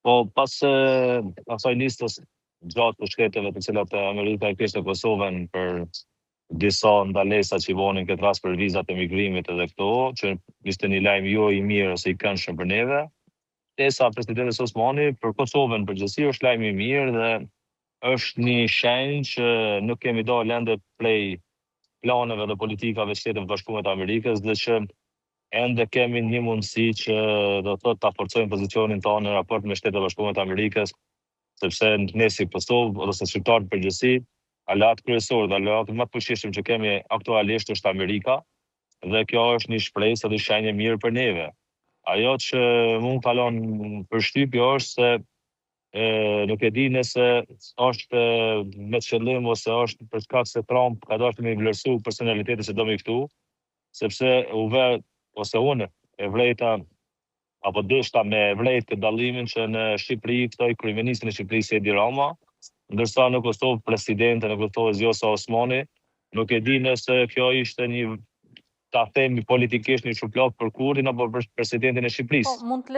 Po pas asaj listës gjatë të shkreteve të cilat Amerika i kishte Kosovën për disa ndalesa që i vonin këtë rast për vizat e migrimit edhe këto, që ishte një lajm jo i mirë ose i këndshëm për neve. Esa presidenti Osmani për Kosovën përgjithësi është lajm i mirë dhe është një shenjë që nuk kemi dalë ende prej planeve dhe politikave Shtetit Bashkuar të Amerikës dhe që ende kemi një mundësi që do të thotë ta forcojmë pozicionin tonë në raport me Shtetet Bashkuara të Amerikës, sepse ne si Kosovë ose shqiptarët përgjithësi, aleat kryesor dhe aleat më të fuqishëm që kemi aktualisht është Amerika, dhe kjo është një shpresë dhe shenjë mirë për neve. Ajo që mund kalon përshtypje është se nuk e di nëse është me qëllim ose është për shkak se Trump ka dashur me vlerësu personalitetin që do me këtu, sepse unë e vlejta apo deshta me vlejt të dallimin që në Shqipëri ktoi kryeministri në Shqipëri Edi Rama, ndërsa në Kosovë presidenti në Kosovë Vjosa Osmani, nuk e di nëse kjo ishte një, ta themi politikisht, një shuplak për kurrin apo për presidentin e Shqipërisë.